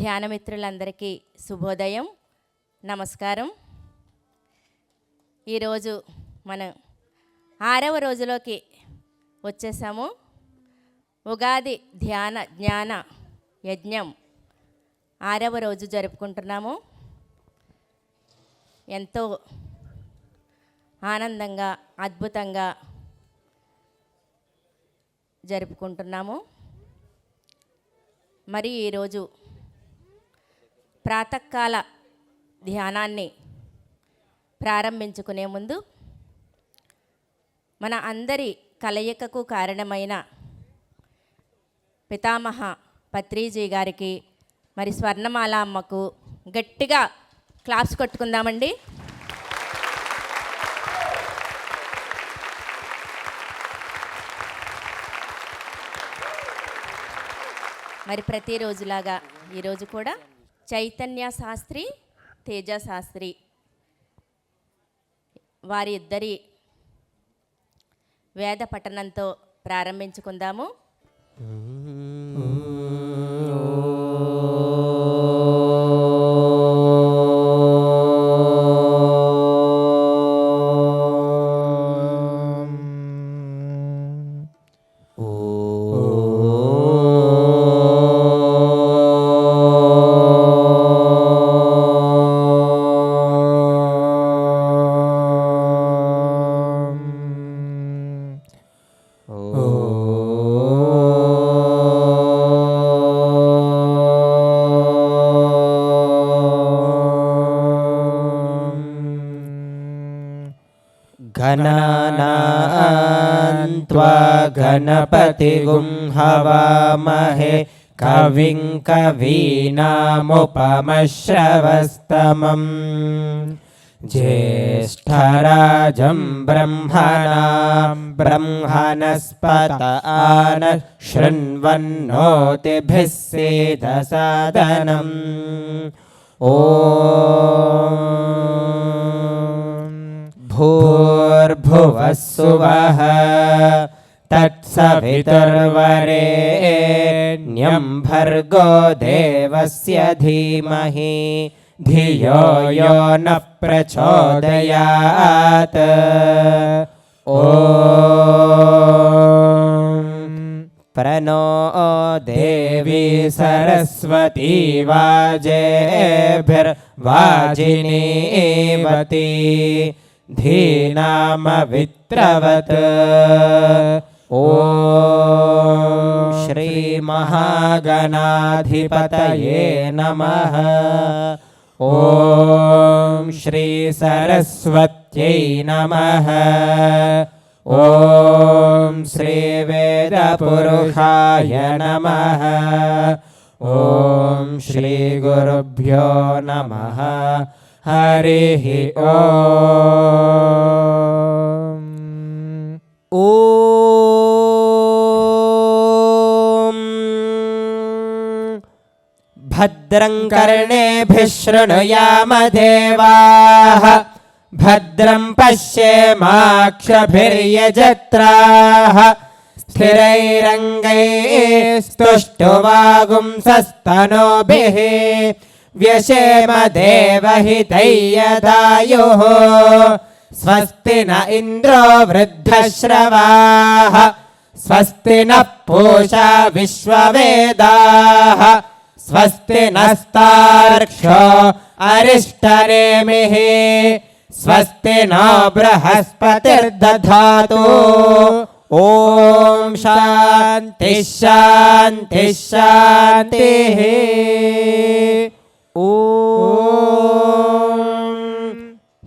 ధ్యానమిత్రులందరికీ శుభోదయం, నమస్కారం. ఈరోజు మనం 6వ రోజులోకి వచ్చేసాము. ఉగాది ధ్యాన జ్ఞాన యజ్ఞం 6వ రోజు జరుపుకుంటున్నాము. ఎంతో ఆనందంగా అద్భుతంగా జరుపుకుంటున్నాము. మరి ఈరోజు ప్రాతకాల ధ్యానాన్ని ప్రారంభించుకునే ముందు మన అందరి కలయికకు కారణమైన పితామహ పత్రిజీ గారికి, మరి స్వర్ణమాల అమ్మకు గట్టిగా క్లాప్స్ కొట్టుకుందామండి. మరి ప్రతిరోజులాగా ఈరోజు కూడా చైతన్య శాస్త్రి, తేజ శాస్త్రి వారి ఇద్దరి వేద పఠనంతో ప్రారంభించుకుందాము. गणानान्त्वा गणपतिगुं हवामहे कविं कवीनामुपमश्रवस्तमम् ज्येष्ठराजं ब्रह्मणां ब्रह्मणस्पत आनः शृण्वन्नोतिभिः सीदसादनम् भूर्भुवः सुवः तत्सवितुर्वरेण्यं भर्गो देवस्य धीमहि धियो यो नः प्रचोदयात्. ॐ प्रणो देवी सरस्वती वाजेभिर्वाजिनीवती धीनामवित्रवत्. ॐ श्रीमहागणाधिपतये नमः. ॐ श्री सरस्वत्यै नमः. ॐ श्री वेदपुरुषाय नमः. ॐ श्री गुरुभ्यो नमः. हरिः ॐ. ॐ भद्रं कर्णेभिः शृणुयाम देवाः भद्रं पश्येमाक्षभिर्यजत्राः स्थिरैरङ्गैस्तुष्टुवागुंसस्तनूभिः व्यशेम देवहितैयदायुः. स्वस्ति न इन्द्रो वृद्धश्रवाः स्वस्ति नः पूषा विश्ववेदाः स्वस्ति नस्तार्क्ष्यो अरिष्टनेमिः स्वस्ति नो बृहस्पतिर्दधातु. ॐ शान्तिः शान्तिः शान्तिः. ॐ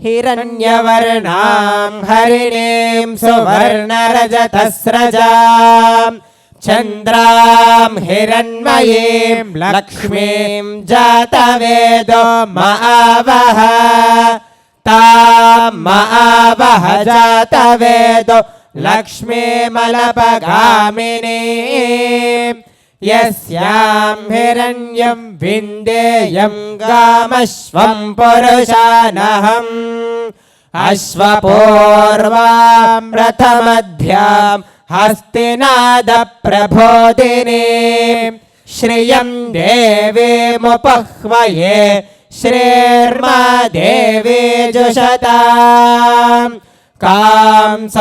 हिरण्यवर्णां हरिणीं सुवर्णरजतस्रजां चन्द्रां हिरण्मयीं लक्ष्मीं जातवेदो महावः. तां महावः जातवेदो लक्ष्मीमलपगामिनीं यस्यां हिरण्यं विन्देयं गामश्वं पुरुषानहम्. अश्वपूर्वां रथमध्यां हस्तिनादप्रबोधिनीं श्रियं देवीमुपह्वये श्रीर्मा देवी जुषताम् कांसोऽस्मितां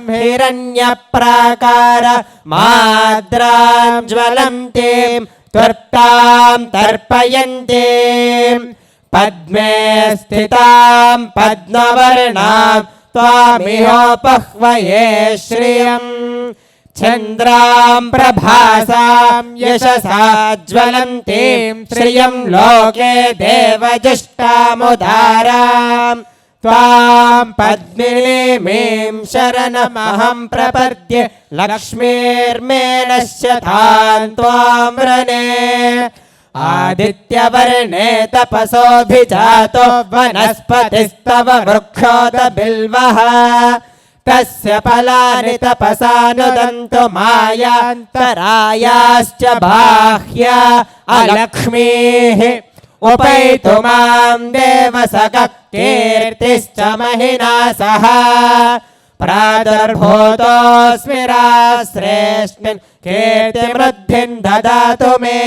हिरण्यप्राकार माद्रां ज्वलन्तीं त्वत्तां तर्पयन्तीं पद्मे स्थितां पद्मवर्णां त्वामिहोपह्वये श्रियम् चन्द्रां प्रभासां यशसा ज्वलन्तीं श्रियं लोके देवजुष्टामुदाराम् त्वां पद्मिनीमीं शरणमहं प्रपद्ये लक्ष्मीर्मे नश्यतां त्वां वृणे आदित्यवर्णे तपसोऽभिजातो वनस्पतिस्तव वृक्षोदबिल्वः तस्य फलानि तपसानुदन्तु मायान्तरायाश्च बाह्या अलक्ष्मीः उपैतु मां देवसखः कीर्तिश्च महिना सह प्रादुर्भूतोऽस्मि राश्रेऽस्मिन् कीर्तिवृद्धिं ददातु मे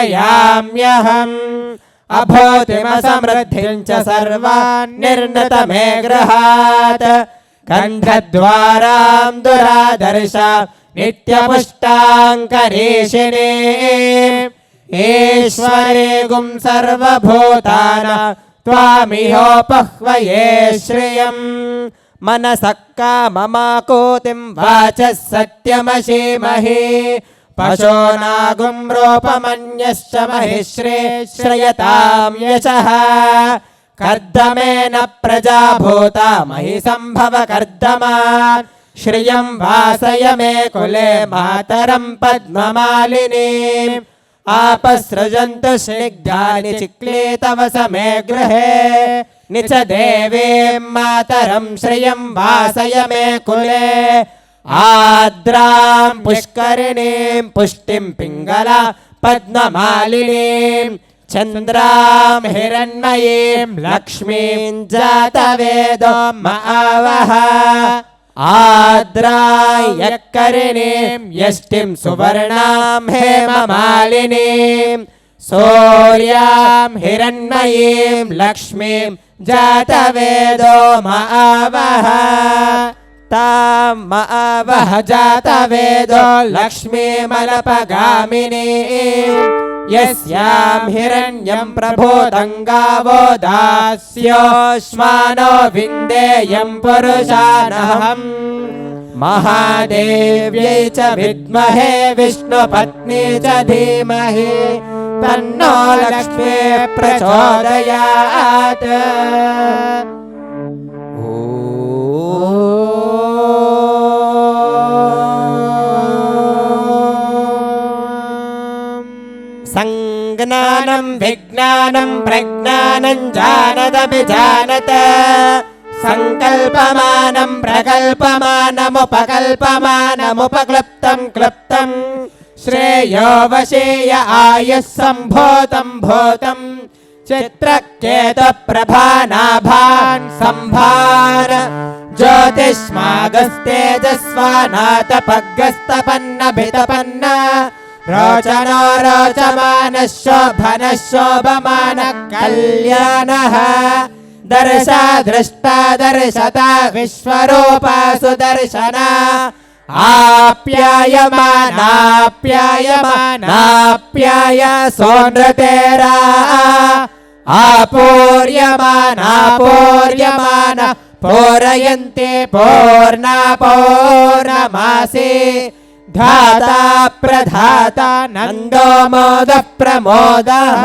शुक्तिपाशामलाञ्ज्येष्ठामलक्ष्मीर्नाशयाम्यहम् अभूतिमसमृद्धिं च सर्वान् निर्णतमे गृहात् गन्धद्वारां दुरादर्श नित्यपुष्टाङ्करीषिणे ईश्वरे गुं सर्वभूतानां त्वामिहोपह्वये श्रियम् मनसः काममाकोतिं वाचः सत्यमशीमहि पशूनागुं रूपमन्यश्च महिश्रे श्रयतां यशः कर्दमेन प्रजा भूता महि सम्भव कर्दमान् श्रियं वासय मे कुले मातरं पद्ममालिनीम् आपसृजन्तु स्निग्धानि चिक्लीतव समे गृहे निच देवीं मातरं श्रियं वासय मे कुले आद्रां पुष्करिणीं पुष्टिं पिङ्गला पद्ममालिनीं चन्द्रां हिरण्मयीं लक्ष्मीं जातवेदो मावः आद्रां यक्करिणीं यष्टिं सुवर्णां हेममालिनीं सूर्यां हिरण्मयीं लक्ष्मीं जातवेदो मावः तां मावः जातवेदो लक्ष्मीमलपगामिनीं यस्यां हिरण्यं प्रभूतं गावो दास्योऽश्मानो विन्देयं पुरुषानहम् महादेव्यै च विद्महे विष्णुपत्नी च धीमहि तन्नो लक्ष्मी प्रचोदयात् संज्ञानं विज्ञानं प्रज्ञानं जानदभिजानत संकल्पमानं प्रकल्पमानमुपकल्पमानमुपक्लृप्तं क्लृप्तं श्रेयो वशीय आयुः सम्भूतं भूतं चित्रकेतुप्रभानाभान् सम्भार ज्योतिष्मागस्तेजस्वानातपग्गस्तपन्नभितपन्न रोचनो रोचमानः शोभनः शोभमानः कल्याणः दर्शा दृष्टा दर्शता विश्वरूपा सुदर्शना आप्यायमानाप्यायमानाप्याय सोनृतेरा आपूर्यमानापूर्यमान पूरयन्ते पूर्णा पौर्णमासी धाता प्रधाता नन्दो मोदः प्रमोदः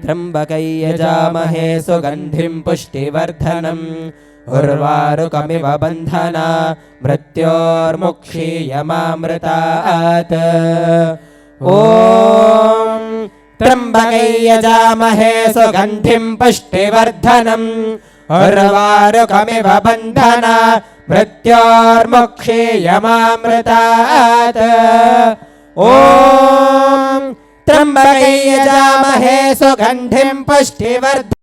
त्र्यम्बकै यजामहे सुगन्धिं पुष्टिवर्धनम् उर्वारुकमिव बन्धना मृत्योर्मुक्षीयमामृतात् ॐ त्र्यम्बकै यजामहे सुगन्धिं पुष्टिवर्धनम् उर्वारुकमिव बन्धना मृत्योर्मुक्षीयमामृतात् ॐ त्र्यम्बकै यजामहे सुगन्धिं पुष्टिवर्धनम्